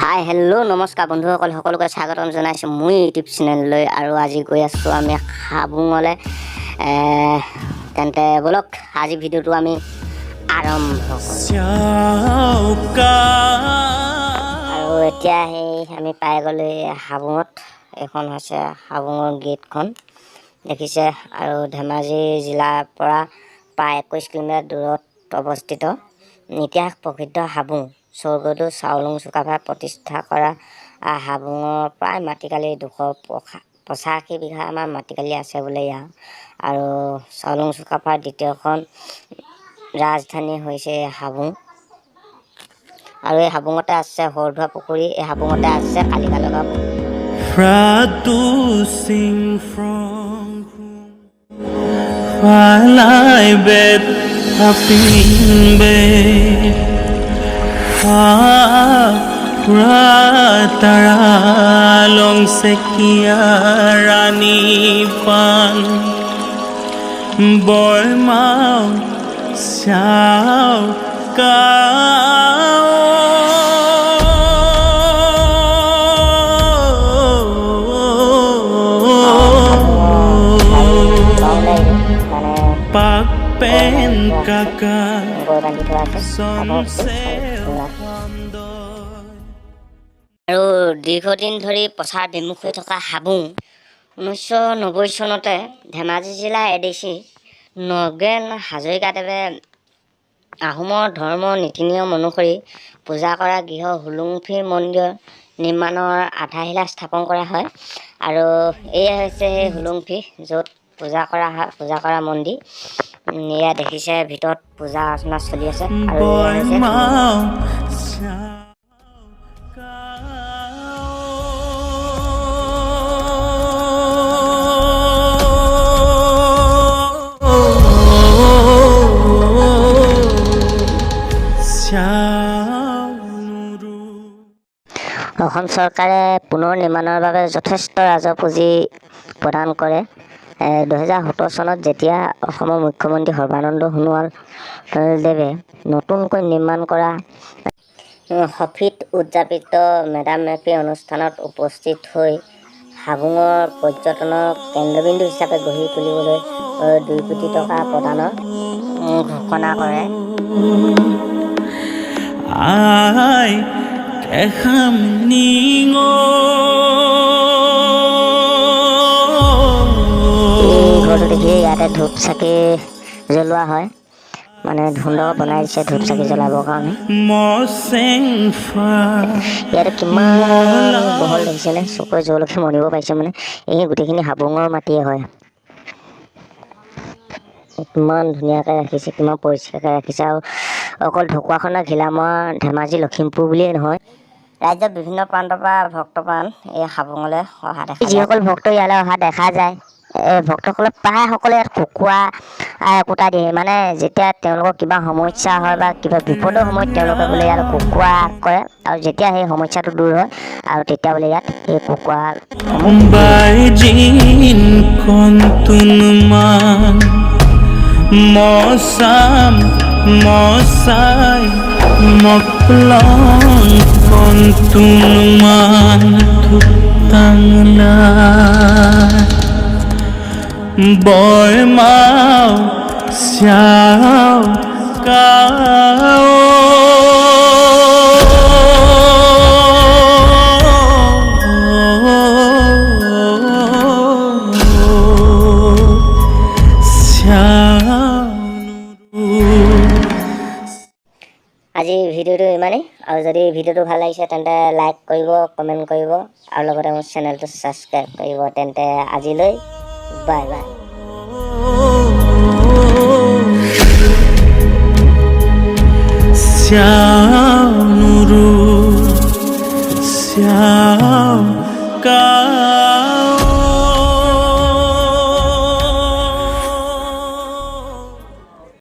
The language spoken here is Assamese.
হাই হেল্ল' নমস্কাৰ বন্ধুসকল সকলোকে স্বাগতম জনাইছোঁ মোৰ ইউটিউব চেনেললৈ আৰু আজি গৈ আছোঁ আমি হাবুঙলৈ তেন্তে বলক আজি ভিডিঅ'টো আমি আৰম্ভ আৰু এতিয়া আমি পাই গ'লো হাবুঙত এখন হৈছে হাবুঙৰ গেটখন দেখিছে আৰু ধেমাজি জিলাৰ পৰা প্ৰায় 21 কিলোমিটাৰ দূৰত অৱস্থিত ইতিহাস প্ৰসিদ্ধ হাবুং স্বৰ্গদেউ চাওলুং চুকাফাই প্ৰতিষ্ঠা কৰা হাবুঙৰ প্ৰায় মাটিকালি 285 বিঘা আমাৰ মাটিকালি আছে বোলে ইয়াৰ আৰু চাওলুং চুকাফাৰ দ্বিতীয়খন ৰাজধানী হৈছে হাবুং আৰু এই হাবুঙতে আছে হৰধোৱা পুখুৰী এই হাবুঙতে আছে কালিকা লগা long sekia rani pan boy mau sao cao pak pen kakak আৰু দীৰ্ঘদিন ধৰি প্ৰচাৰ বিমুখ হৈ থকা হাবুং 1990 চনতে ধেমাজি জিলাৰ এডিচি নগেন হাজৰিকাদেৱে আহোমৰ ধৰ্ম নীতি নিয়ম অনুসৰি পূজা কৰা গৃহ হুলুংফি মন্দিৰ নিৰ্মাণৰ আধাৰশিলা স্থাপন কৰা হয় আৰু এয়া হৈছে সেই হুলুংফি য'ত পূজা কৰা মন্দিৰ এয়া দেখিছে ভিতৰত পূজা অৰ্চনা চলি আছে আৰু অসম চৰকাৰে পুনৰ নিৰ্মাণৰ বাবে যথেষ্ট ৰাজহ পুঁজি প্ৰদান কৰে 2017 চনত যেতিয়া অসমৰ মুখ্যমন্ত্ৰী সৰ্বানন্দ সোণোৱাল দেৱে নতুনকৈ নিৰ্মাণ কৰা হফিত উদযাপিত মেডাম মেফি অনুষ্ঠানত উপস্থিত হৈ হাবুঙৰ পৰ্যটনৰ কেন্দ্ৰবিন্দু হিচাপে গঢ়ি তুলিবলৈ 2 কোটি টকা প্ৰদানৰ ঘোষণা কৰে ঘৰটো দেখি ইয়াতে ধূপ চাকি জ্বলোৱা হয় মানে ধুন্দৰ বনাই দিছে ধূপ চাকি জ্বলাবৰ কাৰণে ইয়াতে কিমান বহল দেখিছেনে চকুৰে জলখি মনিব পাৰিছে মানে এই গোটেইখিনি হাবুঙৰ মাটিয়ে হয় কিমান ধুনীয়াকৈ ৰাখিছে কিমান পৰিষ্কাৰকৈ ৰাখিছে আৰু অকল ঢকুৱাখনা ঘিলামৰা ধেমাজি লখিমপুৰ বুলিয়েই নহয় ৰাজ্যৰ বিভিন্ন প্ৰান্তৰ পৰা ভক্তপ্ৰাণ এই হাবুঙলৈ অহা দেখা যিসকল ভক্ত ইয়ালৈ অহা দেখা যায় ভক্তসকলে প্ৰায়সকলে ইয়াত কুকুৰা একোটা দিয়ে মানে যেতিয়া তেওঁলোকৰ কিবা সমস্যা হয় বা কিবা বিপদৰ সময়ত তেওঁলোকে বোলে ইয়াত কুকুৰা কৰে আৰু যেতিয়া সেই সমস্যাটো দূৰ হয় আৰু তেতিয়া বোলে ইয়াত এই কুকুৰা mosai moklong kontuman tutangla boy mau siao kau আজি ভিডিঅ'টো ইমানেই আৰু যদি ভিডিঅ'টো ভাল লাগিছে তেন্তে লাইক কৰিব কমেণ্ট কৰিব আৰু লগতে মোৰ চেনেলটো ছাবস্ক্ৰাইব কৰিব তেন্তে আজিলৈ বাই বাই